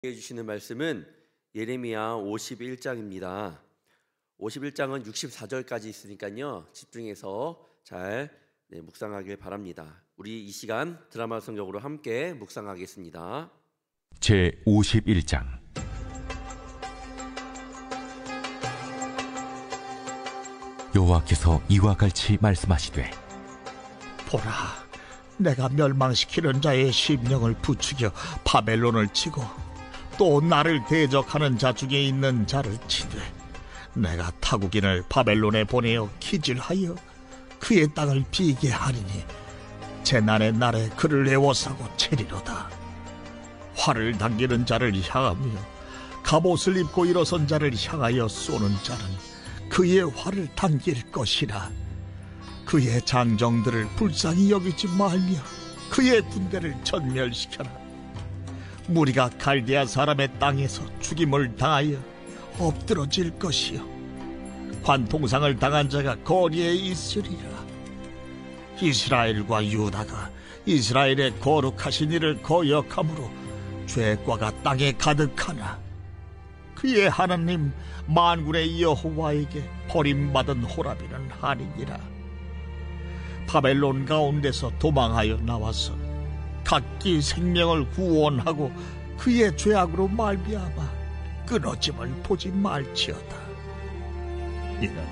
해주시는 말씀은 예레미야 51장입니다. 51장은 64절까지 있으니까요. 집중해서 잘 묵상하길 바랍니다. 우리 이 시간 드라마 성경으로 함께 묵상하겠습니다. 제 51장. 여호와께서 이와 같이 말씀하시되, 보라, 내가 멸망시키는 자의 심령을 부추겨 바벨론을 치고 또 나를 대적하는 자 중에 있는 자를 치되 내가 타국인을 바벨론에 보내어 기질하여 그의 땅을 비게 하리니 재난의 날에 그를 애워싸고 채리로다. 활을 당기는 자를 향하며 갑옷을 입고 일어선 자를 향하여 쏘는 자는 그의 활을 당길 것이라. 그의 장정들을 불쌍히 여기지 말며 그의 군대를 전멸시켜라. 무리가 갈대아 사람의 땅에서 죽임을 당하여 엎드러질 것이요 관통상을 당한 자가 거리에 있으리라. 이스라엘과 유다가 이스라엘의 거룩하신 이를 거역함으로 죄과가 땅에 가득하나 그의 하나님 만군의 여호와에게 버림받은 호라비는 아니니라. 바벨론 가운데서 도망하여 나와서 각기 생명을 구원하고 그의 죄악으로 말미암아 끊어짐을 보지 말지어다. 이는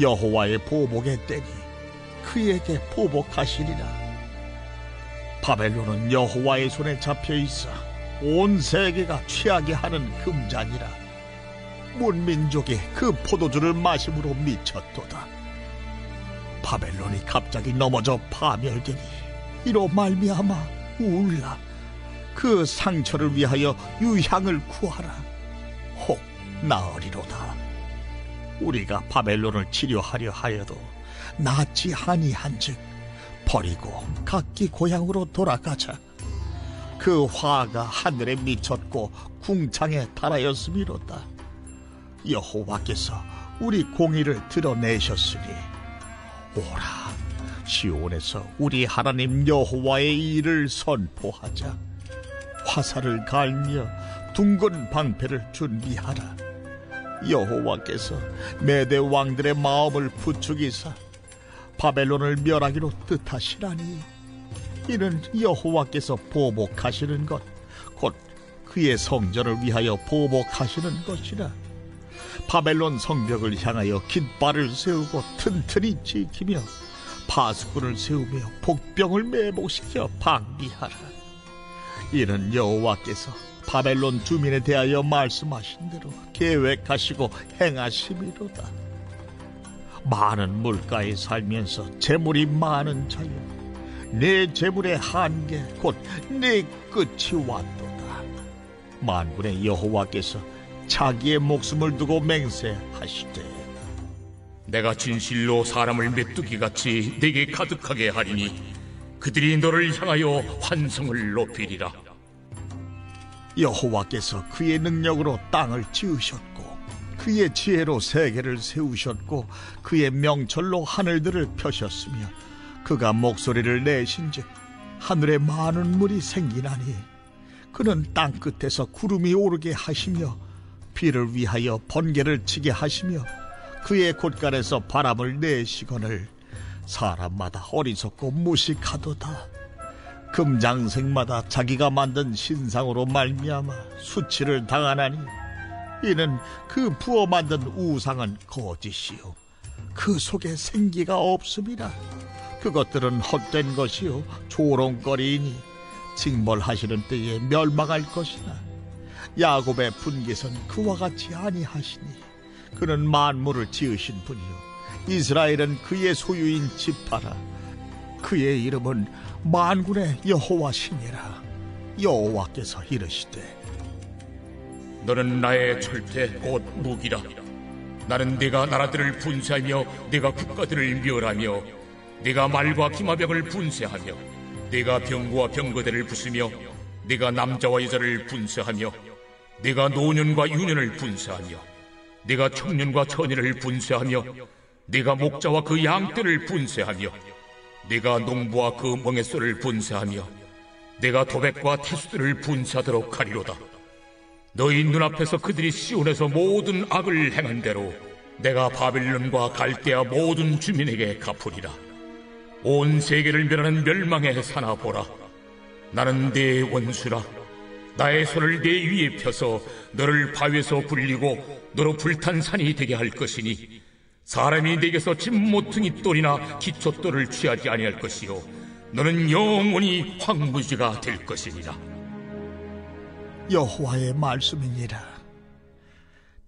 여호와의 보복의 때니 그에게 보복하시리라. 바벨론은 여호와의 손에 잡혀있어 온 세계가 취하게 하는 금잔이라. 문민족이 그 포도주를 마심으로 미쳤도다. 바벨론이 갑자기 넘어져 파멸되니 이로 말미암아 울라. 그 상처를 위하여 유향을 구하라. 혹 나으리로다. 우리가 바벨론을 치료하려 하여도 낫지 아니한즉 버리고 각기 고향으로 돌아가자. 그 화가 하늘에 미쳤고 궁창에 달하였음이로다. 여호와께서 우리 공의를 드러내셨으니 오라, 시온에서 우리 하나님 여호와의 일을 선포하자. 화살을 갈며 둥근 방패를 준비하라. 여호와께서 메대 왕들의 마음을 부추기사 바벨론을 멸하기로 뜻하시라니. 이는 여호와께서 보복하시는 것, 곧 그의 성전을 위하여 보복하시는 것이라. 바벨론 성벽을 향하여 깃발을 세우고 튼튼히 지키며 파수꾼을 세우며 복병을 매복시켜 방비하라. 이는 여호와께서 바벨론 주민에 대하여 말씀하신 대로 계획하시고 행하심이로다. 많은 물가에 살면서 재물이 많은 자여, 내 재물의 한계 곧 내 끝이 왔도다. 만군의 여호와께서 자기의 목숨을 두고 맹세하시되, 내가 진실로 사람을 메뚜기같이 내게 가득하게 하리니 그들이 너를 향하여 환성을 높이리라. 여호와께서 그의 능력으로 땅을 지으셨고 그의 지혜로 세계를 세우셨고 그의 명철로 하늘들을 펴셨으며 그가 목소리를 내신즉 하늘에 많은 물이 생기나니 그는 땅끝에서 구름이 오르게 하시며 비를 위하여 번개를 치게 하시며 그의 곳간에서 바람을 내시거늘 사람마다 어리석고 무식하도다. 금장색마다 자기가 만든 신상으로 말미암아 수치를 당하나니 이는 그 부어 만든 우상은 거짓이요 그 속에 생기가 없음이라. 그것들은 헛된 것이요 조롱거리이니 징벌하시는 때에 멸망할 것이나 야곱의 분깃은 그와 같이 아니하시니 그는 만물을 지으신 분이요 이스라엘은 그의 소유인 지파라. 그의 이름은 만군의 여호와시니라. 여호와께서 이르시되, 너는 나의 철퇴 곧 무기라. 나는 네가 나라들을 분쇄하며 네가 국가들을 멸하며 네가 말과 기마병을 분쇄하며 네가 병거와 병거대를 부수며 네가 남자와 여자를 분쇄하며 네가 노년과 유년을 분쇄하며 네가 청년과 처녀를 분쇄하며 네가 목자와 그 양떼를 분쇄하며 네가 농부와 그 멍에소를 분쇄하며 네가 도백과 태수들을 분쇄하도록 하리로다. 너희 눈앞에서 그들이 시온에서 모든 악을 행한 대로 내가 바벨론과 갈대아 모든 주민에게 갚으리라. 온 세계를 멸하는 멸망의 사나 보라. 나는 네 원수라. 나의 손을 네 위에 펴서 너를 바위에서 굴리고 너로 불탄 산이 되게 할 것이니 사람이 네게서 진모퉁이 돌이나 기초돌을 취하지 아니할 것이요 너는 영원히 황무지가 될 것이니라. 여호와의 말씀이니라.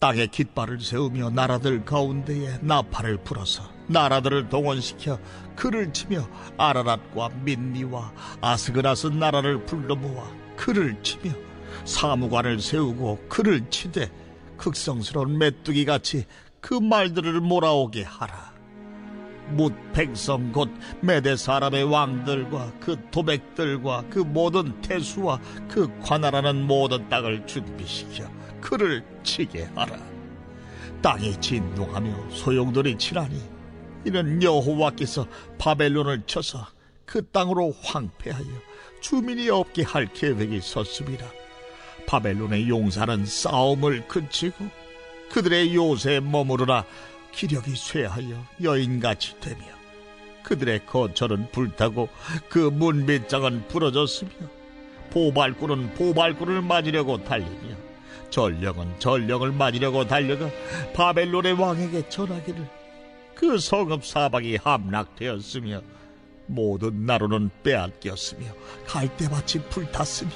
땅에 깃발을 세우며 나라들 가운데에 나팔을 불어서 나라들을 동원시켜 그를 치며 아라랏과 민니와 아스그라스 나라를 불러 모아 그를 치며 사무관을 세우고 그를 치되 극성스러운 메뚜기같이 그 말들을 몰아오게 하라. 뭇 백성 곧 메대 사람의 왕들과 그 도백들과 그 모든 태수와 그 관할하는 모든 땅을 준비시켜 그를 치게 하라. 땅이 진동하며 소용돌이 치라니 이는 여호와께서 바벨론을 쳐서 그 땅으로 황폐하여 주민이 없게 할 계획이 섰습니다. 바벨론의 용사는 싸움을 그치고 그들의 요새에 머무르라 기력이 쇠하여 여인같이 되며 그들의 거처는 불타고 그 문빗장은 부러졌으며 보발꾼은 보발꾼을 맞으려고 달리며 전령은 전령을 맞으려고 달려가 바벨론의 왕에게 전하기를 그 성읍 사방이 함락되었으며 모든 나루는 빼앗겼으며 갈대밭이 불탔으며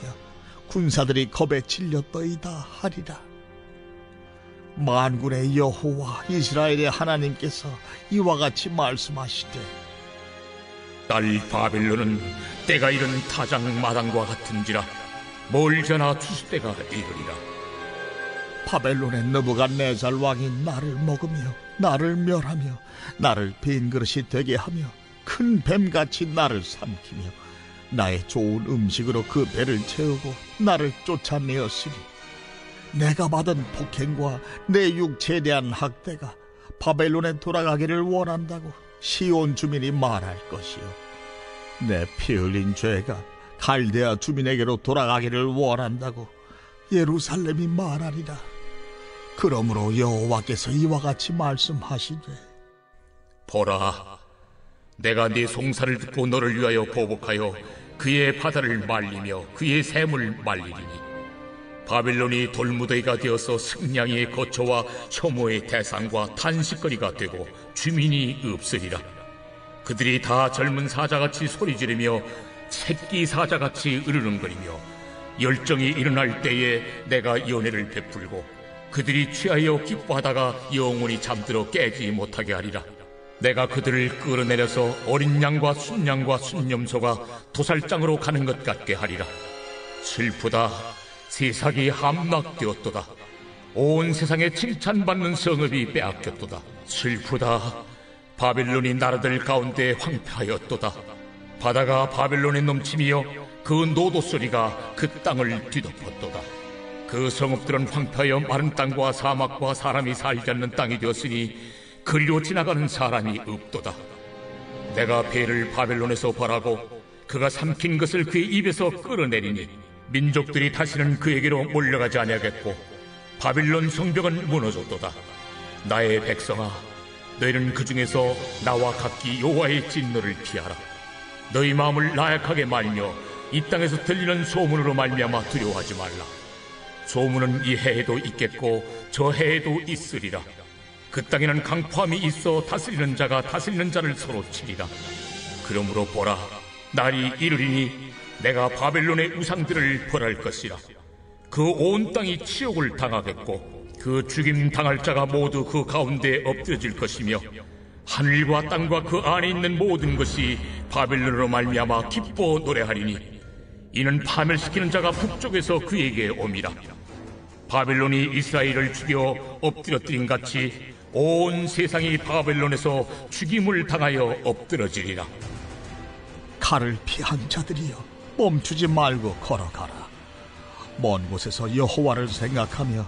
군사들이 겁에 질렸더이다 하리라. 만군의 여호와 이스라엘의 하나님께서 이와 같이 말씀하시되 딸 바벨론은 때가 이른 타작 마당과 같은지라 멀잖아 추수 때가 이르리라. 바벨론의 느부갓네살 왕이 나를 먹으며 나를 멸하며 나를 빈 그릇이 되게 하며 큰 뱀같이 나를 삼키며 나의 좋은 음식으로 그 배를 채우고 나를 쫓아내었으니 내가 받은 폭행과 내 육체에 대한 학대가 바벨론에 돌아가기를 원한다고 시온 주민이 말할 것이요 내 피 흘린 죄가 갈대아 주민에게로 돌아가기를 원한다고 예루살렘이 말하리라. 그러므로 여호와께서 이와 같이 말씀하시되 보라, 내가 네 송사를 듣고 너를 위하여 보복하여 그의 바다를 말리며 그의 샘을 말리리니 바벨론이 돌무더기가 되어서 승냥이의 거처와 혐오의 대상과 탄식거리가 되고 주민이 없으리라. 그들이 다 젊은 사자같이 소리 지르며 새끼 사자같이 으르렁거리며 열정이 일어날 때에 내가 연회를 베풀고 그들이 취하여 기뻐하다가 영원히 잠들어 깨지 못하게 하리라. 내가 그들을 끌어내려서 어린 양과 순양과 순념소가 도살장으로 가는 것 같게 하리라. 슬프다. 세상이 함락되었도다. 온 세상에 칭찬받는 성읍이 빼앗겼도다. 슬프다. 바벨론이 나라들 가운데 황폐하였도다. 바다가 바벨론에 넘치며 그 노도 소리가 그 땅을 뒤덮었도다. 그 성읍들은 황폐하여 마른 땅과 사막과 사람이 살지 않는 땅이 되었으니 그리로 지나가는 사람이 없도다. 내가 배를 바벨론에서 벌하고 그가 삼킨 것을 그의 입에서 끌어내리니 민족들이 다시는 그에게로 몰려가지 아니하겠고 바빌론 성벽은 무너졌도다. 나의 백성아, 너희는 그 중에서 나와 각기 여호와의 진노를 피하라. 너희 마음을 나약하게 말며 이 땅에서 들리는 소문으로 말미암아 두려워하지 말라. 소문은 이 해에도 있겠고 저 해에도 있으리라. 그 땅에는 강포함이 있어 다스리는 자가 다스리는 자를 서로 치리라. 그러므로 보라, 날이 이르리니 내가 바벨론의 우상들을 벌할 것이라. 그 온 땅이 치욕을 당하겠고 그 죽임 당할 자가 모두 그 가운데 엎드러질 것이며 하늘과 땅과 그 안에 있는 모든 것이 바벨론으로 말미암아 기뻐 노래하리니 이는 파멸시키는 자가 북쪽에서 그에게 옴이라. 바벨론이 이스라엘을 죽여 엎드러뜨린 같이 온 세상이 바벨론에서 죽임을 당하여 엎드러지리라. 칼을 피한 자들이여, 멈추지 말고 걸어가라. 먼 곳에서 여호와를 생각하며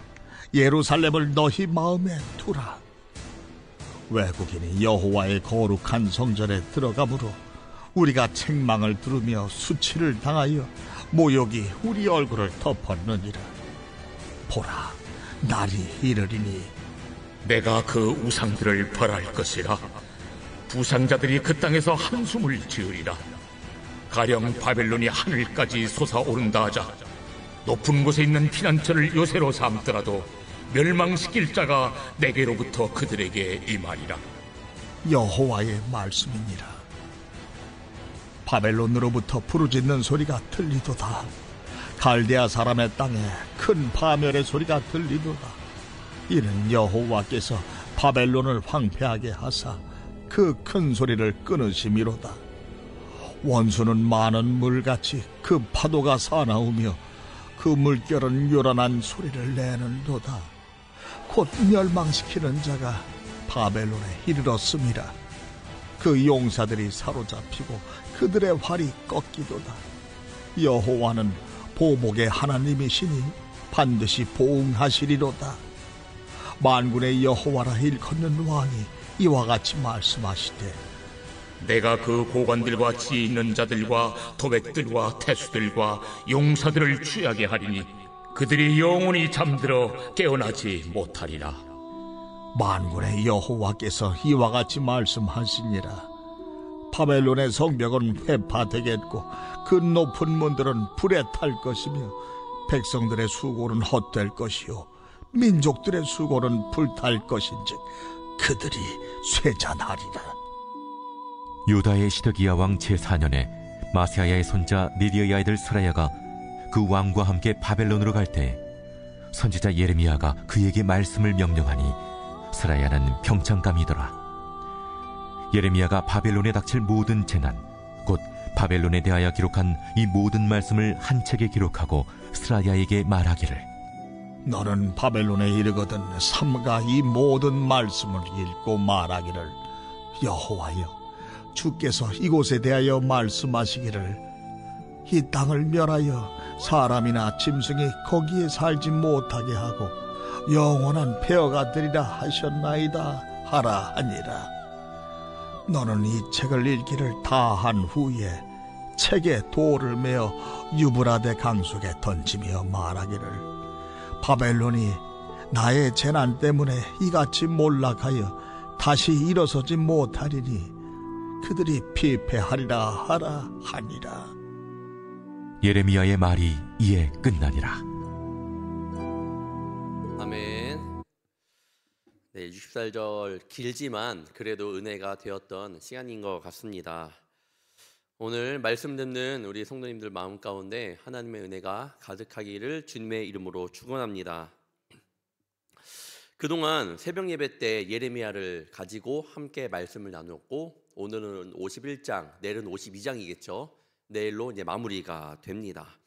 예루살렘을 너희 마음에 두라. 외국인이 여호와의 거룩한 성전에 들어가므로 우리가 책망을 들으며 수치를 당하여 모욕이 우리 얼굴을 덮었느니라. 보라, 날이 이르리니 내가 그 우상들을 벌할 것이라. 부상자들이 그 땅에서 한숨을 지으리라. 가령 바벨론이 하늘까지 솟아오른다 하자 높은 곳에 있는 피난처를 요새로 삼더라도 멸망시킬 자가 내게로부터 그들에게 임하리라. 여호와의 말씀이니라. 바벨론으로부터 부르짖는 소리가 들리도다. 갈대아 사람의 땅에 큰 파멸의 소리가 들리도다. 이는 여호와께서 바벨론을 황폐하게 하사 그 큰 소리를 끊으심이로다. 원수는 많은 물같이 그 파도가 사나우며 그 물결은 요란한 소리를 내는도다. 곧 멸망시키는 자가 바벨론에 이르렀음이라. 그 용사들이 사로잡히고 그들의 활이 꺾이도다. 여호와는 보복의 하나님이시니 반드시 보응하시리로다. 만군의 여호와라 일컫는 왕이 이와 같이 말씀하시되 내가 그 고관들과 지혜 있는 자들과 도백들과 태수들과 용사들을 취하게 하리니 그들이 영원히 잠들어 깨어나지 못하리라. 만군의 여호와께서 이와 같이 말씀하시니라. 바벨론의 성벽은 회파되겠고 그 높은 문들은 불에 탈 것이며 백성들의 수고는 헛될 것이요 민족들의 수고는 불탈 것인즉 그들이 쇠잔하리라. 유다의 시드기야 왕 제4년에 마세아야의 손자 니디의 아이들 스라야가 그 왕과 함께 바벨론으로 갈 때 선지자 예레미야가 그에게 말씀을 명령하니 스라야는 평창감이더라. 예레미야가 바벨론에 닥칠 모든 재난 곧 바벨론에 대하여 기록한 이 모든 말씀을 한 책에 기록하고 스라야에게 말하기를 너는 바벨론에 이르거든 삼가 이 모든 말씀을 읽고 말하기를 여호와여 주께서 이곳에 대하여 말씀하시기를 이 땅을 멸하여 사람이나 짐승이 거기에 살지 못하게 하고 영원한 폐허가 되리라 하셨나이다 하라 하니라. 너는 이 책을 읽기를 다 한 후에 책에 돌을 메어 유브라데 강속에 던지며 말하기를 바벨론이 나의 재난 때문에 이같이 몰락하여 다시 일어서지 못하리니 그들이 피폐하리라 하라 하니라. 예레미야의 말이 이에 끝나니라. 아멘. 네, 64절 길지만 그래도 은혜가 되었던 시간인 것 같습니다. 오늘 말씀 듣는 우리 성도님들 마음 가운데 하나님의 은혜가 가득하기를 주님의 이름으로 축원합니다. 그동안 새벽 예배 때 예레미야를 가지고 함께 말씀을 나누었고 오늘은 51장, 내일은 52장이겠죠. 내일로 이제 마무리가 됩니다.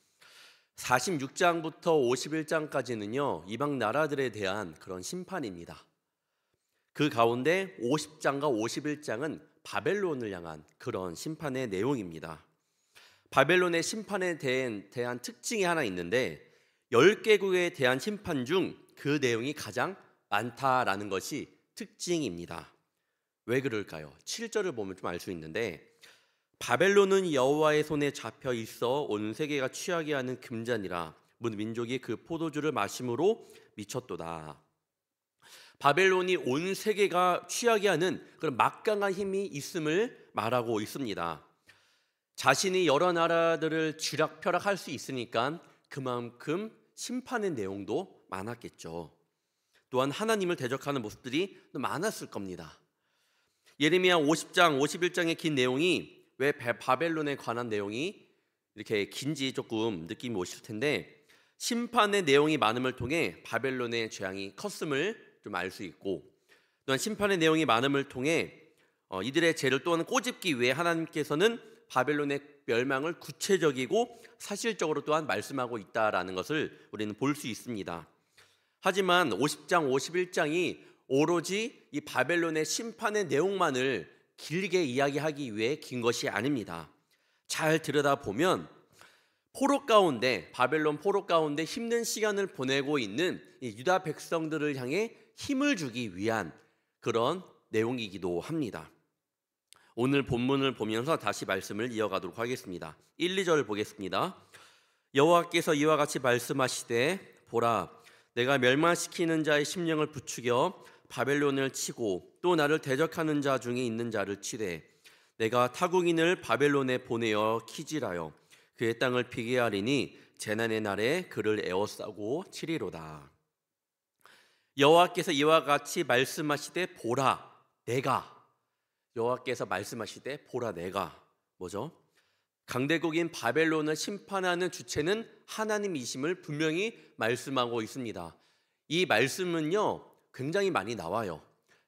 46장부터 51장까지는요 이방 나라들에 대한 그런 심판입니다. 그 가운데 50장과 51장은 바벨론을 향한 그런 심판의 내용입니다. 바벨론의 심판에 대한 특징이 하나 있는데 10개국에 대한 심판 중 그 내용이 가장 많다라는 것이 특징입니다. 왜 그럴까요? 7절을 보면 좀 알 수 있는데 바벨론은 여호와의 손에 잡혀 있어 온 세계가 취하게 하는 금잔이라 문 민족이 그 포도주를 마심으로 미쳤도다. 바벨론이 온 세계가 취하게 하는 그런 막강한 힘이 있음을 말하고 있습니다. 자신이 여러 나라들을 쥐락펴락할 수 있으니까 그만큼 심판의 내용도 많았겠죠. 또한 하나님을 대적하는 모습들이 많았을 겁니다. 예레미야 50장, 51장의 긴 내용이 왜 바벨론에 관한 내용이 이렇게 긴지 조금 느낌이 오실 텐데 심판의 내용이 많음을 통해 바벨론의 재앙이 컸음을 좀 알 수 있고 또한 심판의 내용이 많음을 통해 이들의 죄를 또한 꼬집기 위해 하나님께서는 바벨론의 멸망을 구체적이고 사실적으로 또한 말씀하고 있다라는 것을 우리는 볼 수 있습니다. 하지만 50장, 51장이 오로지 이 바벨론의 심판의 내용만을 길게 이야기하기 위해 긴 것이 아닙니다. 잘 들여다보면 바벨론 포로 가운데 힘든 시간을 보내고 있는 이 유다 백성들을 향해 힘을 주기 위한 그런 내용이기도 합니다. 오늘 본문을 보면서 다시 말씀을 이어가도록 하겠습니다. 1, 2절 보겠습니다. 여호와께서 이와 같이 말씀하시되 보라 내가 멸망시키는 자의 심령을 부추겨 바벨론을 치고 또 나를 대적하는 자 중에 있는 자를 치되 내가 타국인을 바벨론에 보내어 키질하여 그의 땅을 비게 하리니 재난의 날에 그를 에워싸고 치리로다. 여호와께서 이와 같이 말씀하시되 보라 내가, 여호와께서 말씀하시되 보라 내가 뭐죠? 강대국인 바벨론을 심판하는 주체는 하나님이심을 분명히 말씀하고 있습니다. 이 말씀은요 굉장히 많이 나와요.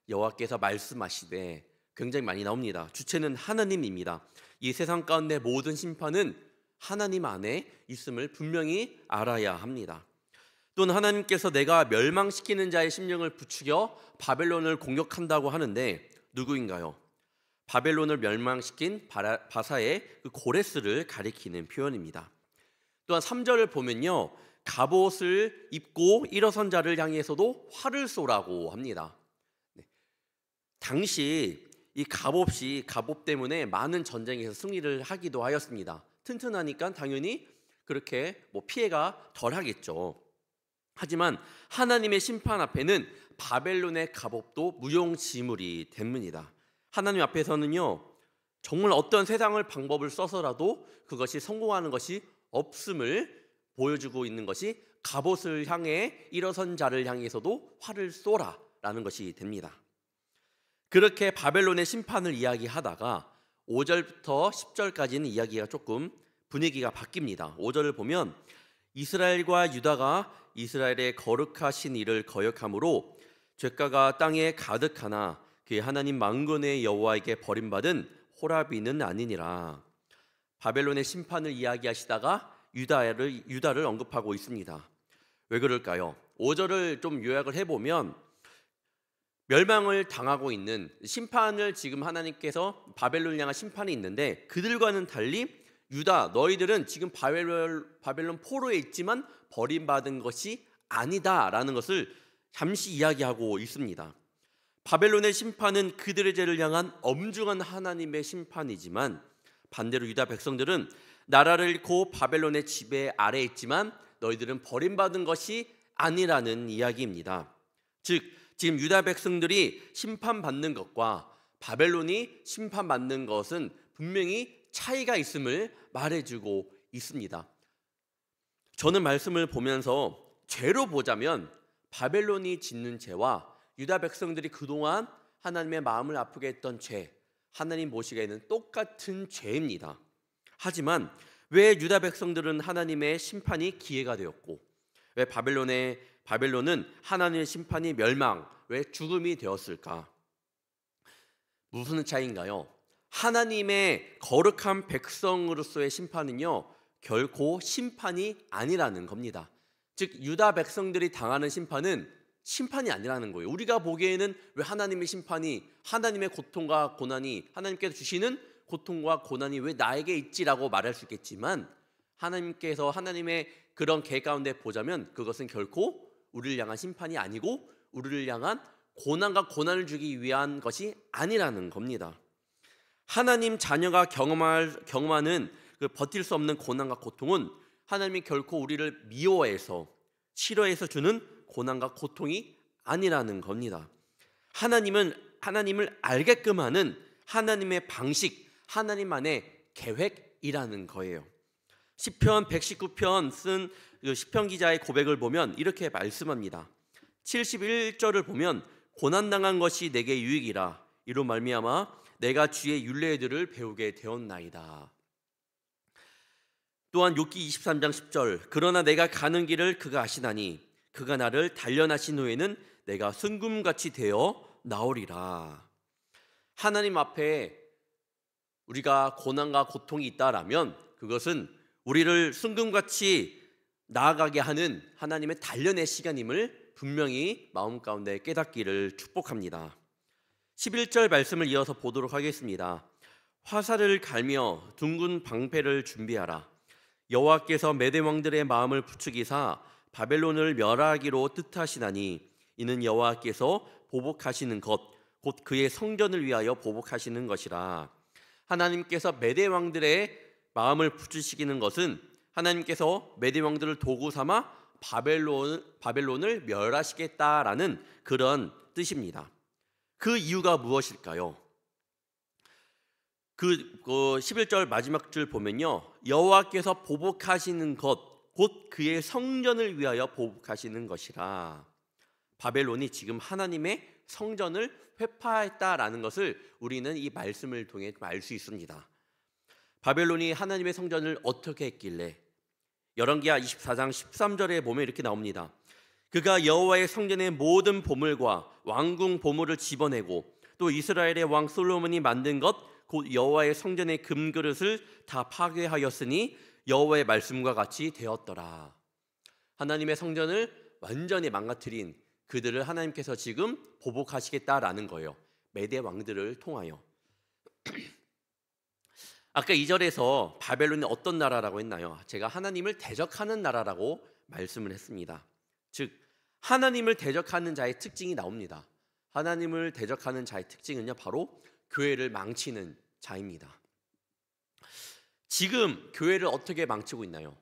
여호와께서 말씀하시되 굉장히 많이 나옵니다. 주체는 하나님입니다. 이 세상 가운데 모든 심판은 하나님 안에 있음을 분명히 알아야 합니다. 또는 하나님께서 내가 멸망시키는 자의 심령을 부추겨 바벨론을 공격한다고 하는데 누구인가요? 바벨론을 멸망시킨 바사의 그 고레스를 가리키는 표현입니다. 또한 3절을 보면요 갑옷을 입고 일어선 자를 향해서도 활을 쏘라고 합니다. 당시 이 갑옷 때문에 많은 전쟁에서 승리를 하기도 하였습니다. 튼튼하니까 당연히 그렇게 피해가 덜하겠죠. 하지만 하나님의 심판 앞에는 바벨론의 갑옷도 무용지물이 됩니다. 하나님 앞에서는요 정말 어떤 세상을 방법을 써서라도 그것이 성공하는 것이 없음을 보여주고 있는 것이 갑옷을 향해 일어선 자를 향해서도 활을 쏘라라는 것이 됩니다. 그렇게 바벨론의 심판을 이야기하다가 5절부터 10절까지는 이야기가 조금 분위기가 바뀝니다. 5절을 보면 이스라엘과 유다가 이스라엘의 거룩하신 이를 거역함으로 죄가가 땅에 가득하나 그의 하나님 만군의 여호와에게 버림받은 호라비는 아니니라. 바벨론의 심판을 이야기하시다가 유다를 언급하고 있습니다. 왜 그럴까요? 5절을 좀 요약을 해보면 멸망을 당하고 있는 심판을 지금 하나님께서 바벨론을 향한 심판이 있는데 그들과는 달리 유다 너희들은 지금 바벨론 포로에 있지만 버림받은 것이 아니다라는 것을 잠시 이야기하고 있습니다. 바벨론의 심판은 그들의 죄를 향한 엄중한 하나님의 심판이지만 반대로 유다 백성들은 나라를 잃고 바벨론의 지배 아래에 있지만 너희들은 버림받은 것이 아니라는 이야기입니다. 즉 지금 유다 백성들이 심판받는 것과 바벨론이 심판받는 것은 분명히 차이가 있음을 말해주고 있습니다. 저는 말씀을 보면서 죄로 보자면 바벨론이 짓는 죄와 유다 백성들이 그동안 하나님의 마음을 아프게 했던 죄, 하나님 보시기에는 똑같은 죄입니다. 하지만 왜 유다 백성들은 하나님의 심판이 기회가 되었고 왜 바벨론은 하나님의 심판이 멸망, 왜 죽음이 되었을까? 무슨 차이인가요? 하나님의 거룩한 백성으로서의 심판은요 결코 심판이 아니라는 겁니다. 즉 유다 백성들이 당하는 심판은 심판이 아니라는 거예요. 우리가 보기에는 왜 하나님의 심판이, 하나님의 고통과 고난이, 하나님께서 주시는 고통과 고난이 왜 나에게 있지라고 말할 수 있겠지만 하나님께서 하나님의 그런 계획 가운데 보자면 그것은 결코 우리를 향한 심판이 아니고 우리를 향한 고난과 고난을 주기 위한 것이 아니라는 겁니다. 하나님 자녀가 경험하는 그 버틸 수 없는 고난과 고통은 하나님이 결코 우리를 미워해서 싫어해서 주는 고난과 고통이 아니라는 겁니다. 하나님을 알게끔 하는 하나님의 방식, 하나님만의 계획이라는 거예요. 시편 119편 쓴 시편 기자의 고백을 보면 이렇게 말씀합니다. 71절을 보면 고난당한 것이 내게 유익이라 이로 말미암아 내가 주의 율례들을 배우게 되었나이다. 또한 욥기 23장 10절 그러나 내가 가는 길을 그가 아시나니 그가 나를 단련하신 후에는 내가 순금같이 되어 나오리라. 하나님 앞에 우리가 고난과 고통이 있다라면 그것은 우리를 순금같이 나아가게 하는 하나님의 단련의 시간임을 분명히 마음 가운데 깨닫기를 축복합니다. 11절 말씀을 이어서 보도록 하겠습니다. 화살을 갈며 둥근 방패를 준비하라. 여호와께서 메대 왕들의 마음을 부추기사 바벨론을 멸하기로 뜻하시나니 이는 여호와께서 보복하시는 것 곧 그의 성전을 위하여 보복하시는 것이라. 하나님께서 메대 왕들의 마음을 부추기는 것은 하나님께서 메대 왕들을 도구 삼아 바벨론을 멸하시겠다라는 그런 뜻입니다. 그 이유가 무엇일까요? 그 11절 마지막 줄 보면요, 여호와께서 보복하시는 것, 곧 그의 성전을 위하여 보복하시는 것이라. 바벨론이 지금 하나님의 성전을 회파했다라는 것을 우리는 이 말씀을 통해 알 수 있습니다. 바벨론이 하나님의 성전을 어떻게 했길래? 열왕기하 24장 13절에 보면 이렇게 나옵니다. 그가 여호와의 성전의 모든 보물과 왕궁 보물을 집어내고 또 이스라엘의 왕 솔로몬이 만든 것 곧 여호와의 성전의 금그릇을 다 파괴하였으니 여호와의 말씀과 같이 되었더라. 하나님의 성전을 완전히 망가뜨린 그들을 하나님께서 지금 보복하시겠다라는 거예요. 메대 왕들을 통하여. 아까 2절에서 바벨론이 어떤 나라라고 했나요? 제가 하나님을 대적하는 나라라고 말씀을 했습니다. 즉 하나님을 대적하는 자의 특징이 나옵니다. 하나님을 대적하는 자의 특징은요, 바로 교회를 망치는 자입니다. 지금 교회를 어떻게 망치고 있나요?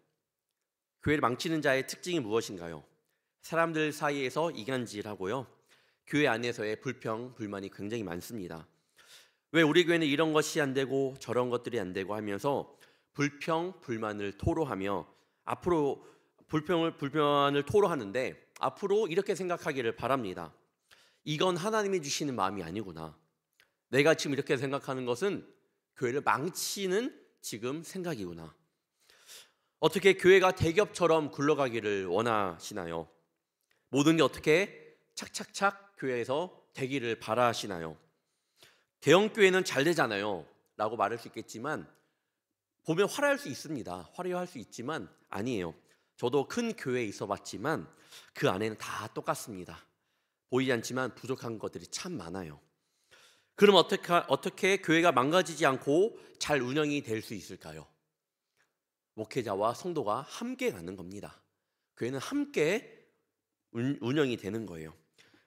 교회를 망치는 자의 특징이 무엇인가요? 사람들 사이에서 이간질하고요, 교회 안에서의 불평, 불만이 굉장히 많습니다. 왜 우리 교회는 이런 것이 안 되고 저런 것들이 안 되고 하면서 불평, 불만을 토로하며 앞으로 불만을 토로하는데 앞으로 이렇게 생각하기를 바랍니다. 이건 하나님이 주시는 마음이 아니구나. 내가 지금 이렇게 생각하는 것은 교회를 망치는 지금 생각이구나. 어떻게 교회가 대기업처럼 굴러가기를 원하시나요? 모든 게 어떻게 착착착 교회에서 되기를 바라시나요? 대형교회는 잘 되잖아요 라고 말할 수 있겠지만 보면 화려할 수 있습니다. 화려할 수 있지만 아니에요. 저도 큰 교회에 있어 봤지만 그 안에는 다 똑같습니다. 보이지 않지만 부족한 것들이 참 많아요. 그럼 어떻게 교회가 망가지지 않고 잘 운영이 될 수 있을까요? 목회자와 성도가 함께 가는 겁니다. 교회는 함께 운영이 되는 거예요.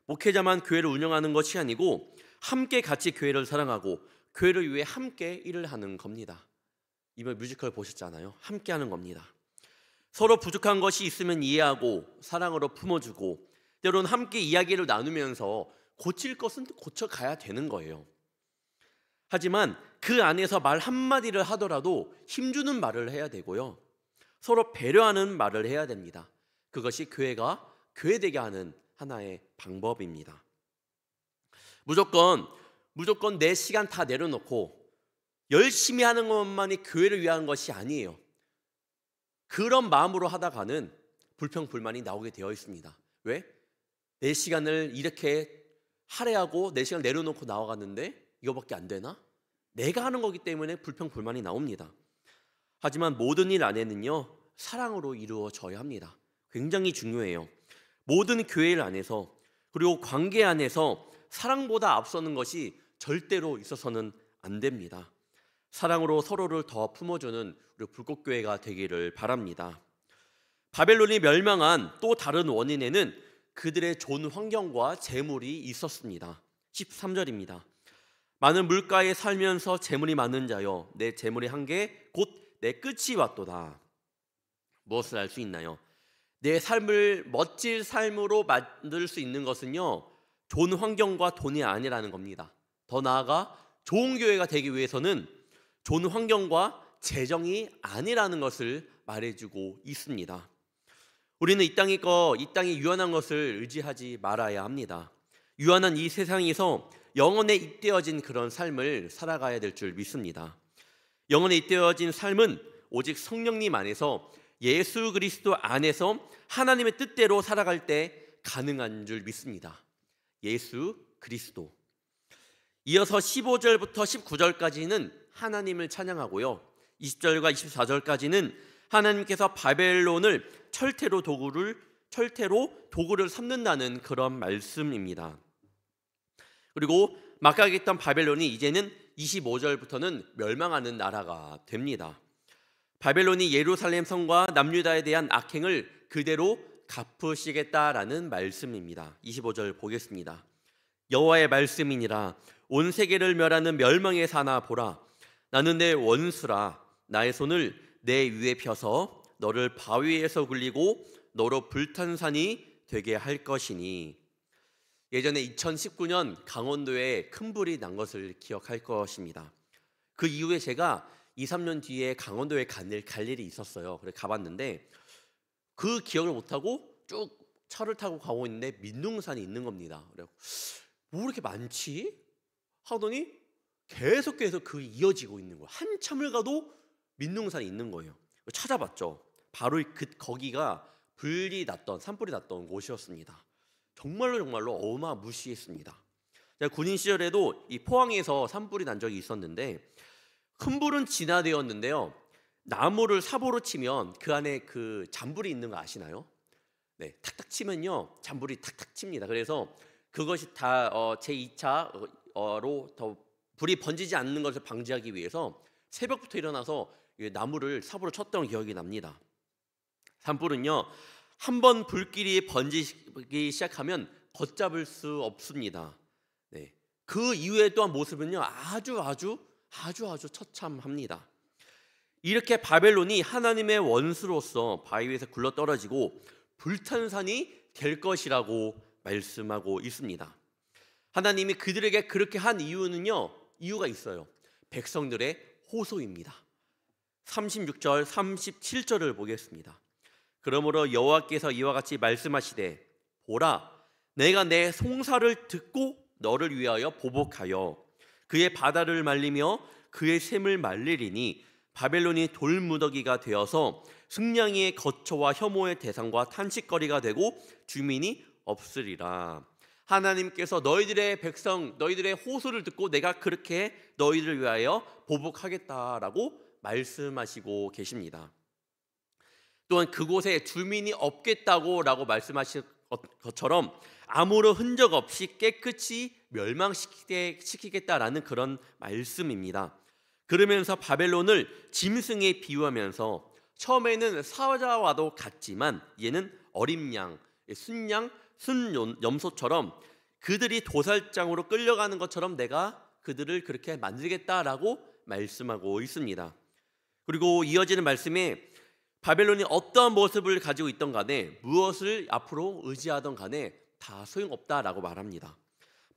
목회자만 교회를 운영하는 것이 아니고 함께 같이 교회를 사랑하고 교회를 위해 함께 일을 하는 겁니다. 이번 뮤지컬 보셨잖아요. 함께 하는 겁니다. 서로 부족한 것이 있으면 이해하고 사랑으로 품어주고 때로는 함께 이야기를 나누면서 고칠 것은 고쳐가야 되는 거예요. 하지만 그 안에서 말 한마디를 하더라도 힘주는 말을 해야 되고요, 서로 배려하는 말을 해야 됩니다. 그것이 교회가 교회되게 하는 하나의 방법입니다. 무조건 내 시간 다 내려놓고 열심히 하는 것만이 교회를 위한 것이 아니에요. 그런 마음으로 하다가는 불평불만이 나오게 되어 있습니다. 왜? 내 시간을 이렇게 할애하고 내 시간을 내려놓고 나와갔는데 이거밖에 안 되나? 내가 하는 거기 때문에 불평불만이 나옵니다. 하지만 모든 일 안에는요, 사랑으로 이루어져야 합니다. 굉장히 중요해요. 모든 교회 일 안에서 그리고 관계 안에서 사랑보다 앞서는 것이 절대로 있어서는 안 됩니다. 사랑으로 서로를 더 품어주는 우리 불꽃교회가 되기를 바랍니다. 바벨론이 멸망한 또 다른 원인에는 그들의 좋은 환경과 재물이 있었습니다. 13절입니다. 많은 물가에 살면서 재물이 많은 자여, 내 재물의 한계 곧 내 끝이 왔도다. 무엇을 알 수 있나요? 내 삶을 멋질 삶으로 만들 수 있는 것은요, 좋은 환경과 돈이 아니라는 겁니다. 더 나아가 좋은 교회가 되기 위해서는 좋은 환경과 재정이 아니라는 것을 말해주고 있습니다. 우리는 이 땅이 유한한 것을 의지하지 말아야 합니다. 유한한 이 세상에서 영혼에 잇대어진 그런 삶을 살아가야 될 줄 믿습니다. 영혼에 잇대어진 삶은 오직 성령님 안에서 예수 그리스도 안에서 하나님의 뜻대로 살아갈 때 가능한 줄 믿습니다. 예수 그리스도. 이어서 15절부터 19절까지는 하나님을 찬양하고요, 20절과 24절까지는 하나님께서 바벨론을 철퇴로 도구를 삼는다는 그런 말씀입니다. 그리고 막강했던 바벨론이 이제는 25절부터는 멸망하는 나라가 됩니다. 바벨론이 예루살렘 성과 남유다에 대한 악행을 그대로 갚으시겠다라는 말씀입니다. 25절 보겠습니다. 여호와의 말씀이니라. 온 세계를 멸하는 멸망의 사나 보라. 나는 내 원수라. 나의 손을 내 위에 펴서 너를 바위에서 굴리고 너로 불탄산이 되게 할 것이니. 예전에 2019년 강원도에 큰 불이 난 것을 기억할 것입니다. 그 이후에 제가 2, 3년 뒤에 강원도에 갈 일이 있었어요. 그래서 가봤는데 그 기억을 못하고 쭉 차를 타고 가고 있는데 민둥산이 있는 겁니다. 그래서 뭐 이렇게 많지? 하더니 계속 그 이어지고 있는 거예요. 한참을 가도 민둥산이 있는 거예요. 찾아봤죠. 바로 거기가 산불이 났던 곳이었습니다. 정말로 어마무시했습니다. 제가 군인 시절에도 이 포항에서 산불이 난 적이 있었는데 큰 불은 진화되었는데요. 나무를 삽으로 치면 그 안에 그 잔불이 있는 거 아시나요? 네, 탁탁 치면요 잔불이 탁탁 칩니다. 그래서 그것이 다 제2차로 더 불이 번지지 않는 것을 방지하기 위해서 새벽부터 일어나서 나무를 삽으로 쳤던 기억이 납니다. 산불은요 한번 불길이 번지기 시작하면 걷잡을 수 없습니다. 네, 그 이후에 또한 모습은요 아주 처참합니다. 이렇게 바벨론이 하나님의 원수로서 바위 위에서 굴러떨어지고 불탄산이 될 것이라고 말씀하고 있습니다. 하나님이 그들에게 그렇게 한 이유가 있어요. 백성들의 호소입니다. 36절 37절을 보겠습니다. 그러므로 여호와께서 이와 같이 말씀하시되 보라 내가 내 송사를 듣고 너를 위하여 보복하여 그의 바다를 말리며 그의 샘을 말리리니 바벨론이 돌무더기가 되어서 승냥이의 거처와 혐오의 대상과 탄식거리가 되고 주민이 없으리라. 하나님께서 너희들의 백성, 너희들의 호소를 듣고 내가 그렇게 너희들을 위하여 보복하겠다라고 말씀하시고 계십니다. 또한 그곳에 주민이 없겠다고 말씀하신 것처럼 아무런 흔적 없이 깨끗이 멸망시키겠다라는 그런 말씀입니다. 그러면서 바벨론을 짐승에 비유하면서 처음에는 사자와도 같지만 얘는 어린 양, 순염소처럼 그들이 도살장으로 끌려가는 것처럼 내가 그들을 그렇게 만들겠다라고 말씀하고 있습니다. 그리고 이어지는 말씀에 바벨론이 어떠한 모습을 가지고 있던 간에 무엇을 앞으로 의지하던 간에 다 소용없다라고 말합니다.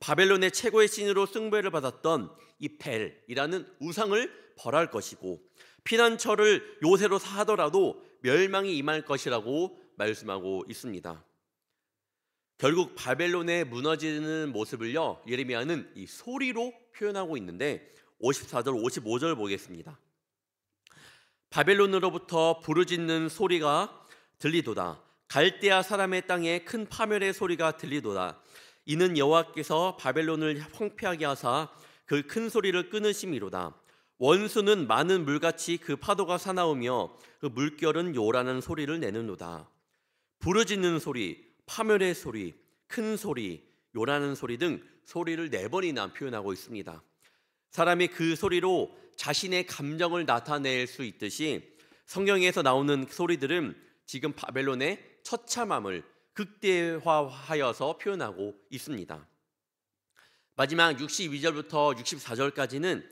바벨론의 최고의 신으로 숭배를 받았던 이 벨이라는 우상을 벌할 것이고 피난처를 요새로 하더라도 멸망이 임할 것이라고 말씀하고 있습니다. 결국 바벨론의 무너지는 모습을요 예레미야는 이 소리로 표현하고 있는데 54절 55절 보겠습니다. 바벨론으로부터 부르짖는 소리가 들리도다. 갈대아 사람의 땅에 큰 파멸의 소리가 들리도다. 이는 여호와께서 바벨론을 황폐하게 하사 그 큰 소리를 끊으심이로다. 원수는 많은 물같이 그 파도가 사나우며 그 물결은 요란한 소리를 내는도다. 부르짖는 소리, 파멸의 소리, 큰 소리, 요란한 소리 등 소리를 4번이나 표현하고 있습니다. 사람이 그 소리로 자신의 감정을 나타낼 수 있듯이 성경에서 나오는 소리들은 지금 바벨론의 처참함을 극대화하여서 표현하고 있습니다. 마지막 62절부터 64절까지는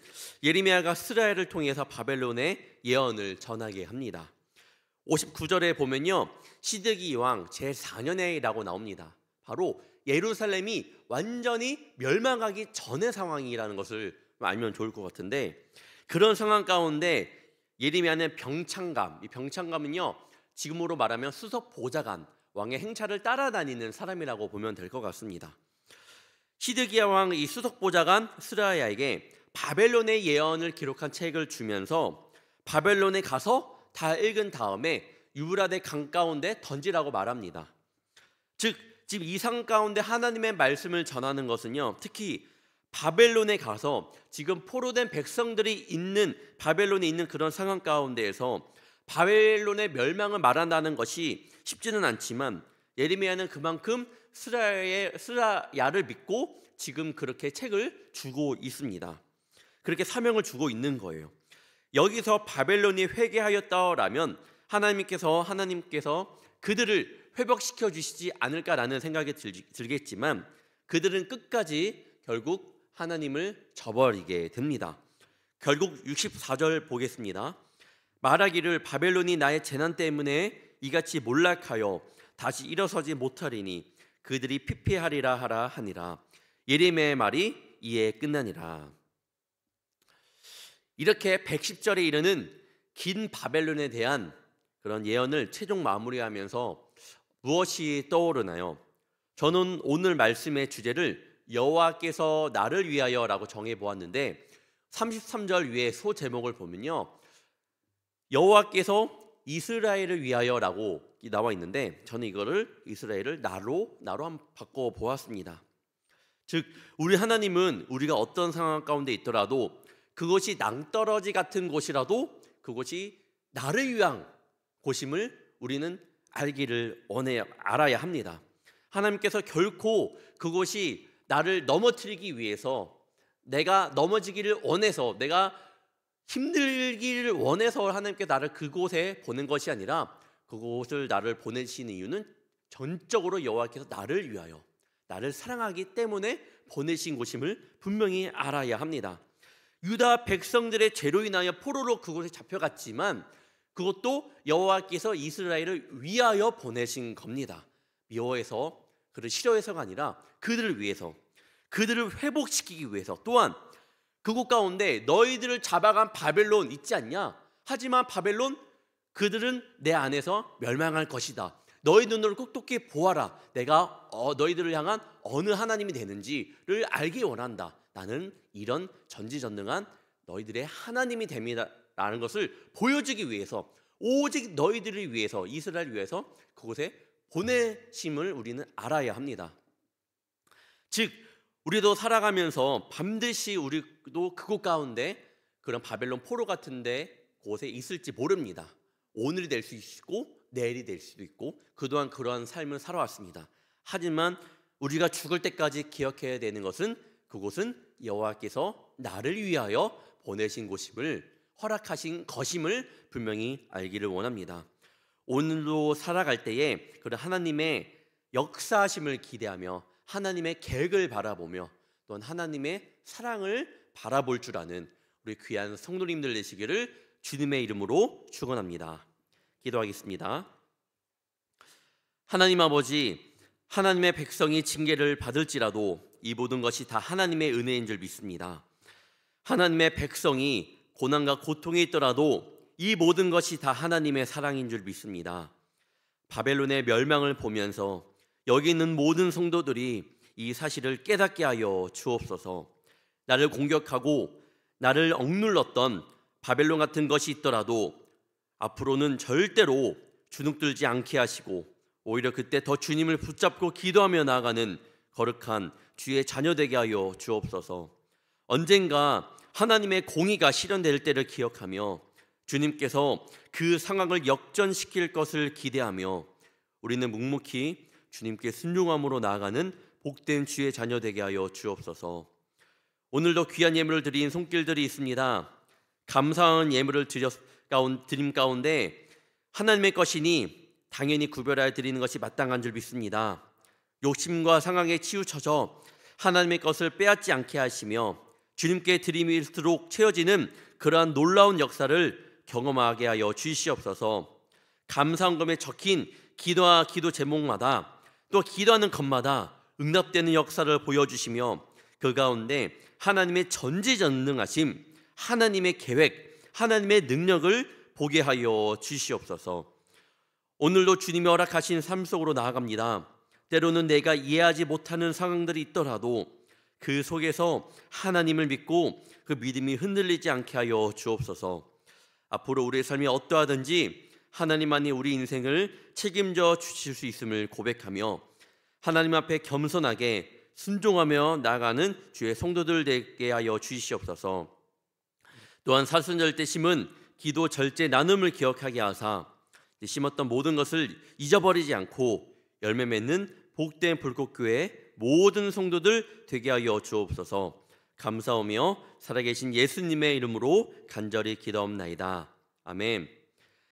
예레미야가 스라엘을 통해서 바벨론의 예언을 전하게 합니다. 59절에 보면요 시드기 왕 제4년에라고 나옵니다. 바로 예루살렘이 완전히 멸망하기 전의 상황이라는 것을 알면 좋을 것 같은데 그런 상황 가운데 예레미야는 병창감, 이 병창감은요 지금으로 말하면 수석 보좌관, 왕의 행차를 따라다니는 사람이라고 보면 될 것 같습니다. 시드기야 왕 이 수석 보좌관 스라야에게 바벨론의 예언을 기록한 책을 주면서 바벨론에 가서 다 읽은 다음에 유브라데 강 가운데 던지라고 말합니다. 즉 지금 이 상 가운데 하나님의 말씀을 전하는 것은요 특히 바벨론에 가서 지금 포로된 백성들이 있는 바벨론에 있는 그런 상황 가운데에서 바벨론의 멸망을 말한다는 것이 쉽지는 않지만 예레미야는 그만큼 스라야를 믿고 지금 그렇게 책을 주고 있습니다. 그렇게 사명을 주고 있는 거예요. 여기서 바벨론이 회개하였다라면 하나님께서 그들을 회복시켜 주시지 않을까라는 생각이 들겠지만 그들은 끝까지 결국 하나님을 저버리게 됩니다. 결국 64절 보겠습니다. 말하기를 바벨론이 나의 재난 때문에 이같이 몰락하여 다시 일어서지 못하리니 그들이 피폐하리라 하라 하니라. 예레미야의 말이 이에 끝나니라. 이렇게 110절에 이르는 긴 바벨론에 대한 그런 예언을 최종 마무리하면서 무엇이 떠오르나요? 저는 오늘 말씀의 주제를 여호와께서 나를 위하여라고 정해 보았는데 33절 위에 소제목을 보면요, 여호와께서 이스라엘을 위하여라고 나와 있는데 저는 이거를 이스라엘을 나로 한번 바꿔 보았습니다. 즉 우리 하나님은 우리가 어떤 상황 가운데 있더라도 그것이 낭떠러지 같은 곳이라도 그것이 나를 위한 곳임을 우리는 알아야 합니다. 하나님께서 결코 그것이 나를 넘어뜨리기 위해서, 내가 넘어지기를 원해서, 내가 힘들기를 원해서 하나님께 나를 그곳에 보낸 것이 아니라 그곳을 나를 보내시는 이유는 전적으로 여호와께서 나를 위하여, 나를 사랑하기 때문에 보내신 곳임을 분명히 알아야 합니다. 유다 백성들의 죄로 인하여 포로로 그곳에 잡혀갔지만 그것도 여호와께서 이스라엘을 위하여 보내신 겁니다. 미워해서, 그를 싫어해서가 아니라 그들을 위해서, 그들을 회복시키기 위해서. 또한 그곳 가운데 너희들을 잡아간 바벨론 있지 않냐? 하지만 바벨론, 그들은 내 안에서 멸망할 것이다. 너희 눈으로 똑똑히 보아라. 내가 너희들을 향한 어느 하나님이 되는지를 알기 원한다. 나는 이런 전지전능한 너희들의 하나님이 됩니다 라는 것을 보여주기 위해서, 오직 너희들을 위해서, 이스라엘을 위해서 그곳에 보내심을 우리는 알아야 합니다. 즉 우리도 살아가면서 반드시 우리도 그곳 가운데 그런 바벨론 포로 같은데 곳에 있을지 모릅니다. 오늘이 될 수 있고 내일이 될 수도 있고 그동안 그러한 삶을 살아왔습니다. 하지만 우리가 죽을 때까지 기억해야 되는 것은 그곳은 여호와께서 나를 위하여 보내신 곳임을, 허락하신 것임을 분명히 알기를 원합니다. 오늘도 살아갈 때에 그런 하나님의 역사하심을 기대하며 하나님의 계획을 바라보며 또한 하나님의 사랑을 바라볼 줄 아는 우리 귀한 성도님들 되시기를 주님의 이름으로 축원합니다. 기도하겠습니다. 하나님 아버지, 하나님의 백성이 징계를 받을지라도 이 모든 것이 다 하나님의 은혜인 줄 믿습니다. 하나님의 백성이 고난과 고통에 있더라도 이 모든 것이 다 하나님의 사랑인 줄 믿습니다. 바벨론의 멸망을 보면서 여기 있는 모든 성도들이 이 사실을 깨닫게 하여 주옵소서. 나를 공격하고 나를 억눌렀던 바벨론 같은 것이 있더라도 앞으로는 절대로 주눅들지 않게 하시고 오히려 그때 더 주님을 붙잡고 기도하며 나아가는 거룩한 주의 자녀 되게 하여 주옵소서. 언젠가 하나님의 공의가 실현될 때를 기억하며 주님께서 그 상황을 역전시킬 것을 기대하며 우리는 묵묵히 주님께 순종함으로 나아가는 복된 주의 자녀 되게 하여 주옵소서. 오늘도 귀한 예물을 드린 손길들이 있습니다. 감사한 예물을 드림 가운데 하나님의 것이니 당연히 구별하여 드리는 것이 마땅한 줄 믿습니다. 욕심과 상황에 치우쳐져 하나님의 것을 빼앗지 않게 하시며 주님께 드림일수록 채워지는 그러한 놀라운 역사를 경험하게 하여 주시옵소서. 감사헌금에 적힌 기도와 기도 제목마다 또 기도하는 것마다 응답되는 역사를 보여주시며 그 가운데 하나님의 전지전능하심, 하나님의 계획, 하나님의 능력을 보게 하여 주시옵소서. 오늘도 주님이 허락하신 삶 속으로 나아갑니다. 때로는 내가 이해하지 못하는 상황들이 있더라도 그 속에서 하나님을 믿고 그 믿음이 흔들리지 않게 하여 주옵소서. 앞으로 우리의 삶이 어떠하든지 하나님만이 우리 인생을 책임져 주실 수 있음을 고백하며 하나님 앞에 겸손하게 순종하며 나아가는 주의 성도들 되게 하여 주시옵소서. 또한 사순절 때 심은 기도 절제 나눔을 기억하게 하사 심었던 모든 것을 잊어버리지 않고 열매 맺는 복된 불꽃교회 모든 성도들 되게 하여 주옵소서. 감사하며 살아계신 예수님의 이름으로 간절히 기도옵나이다. 아멘.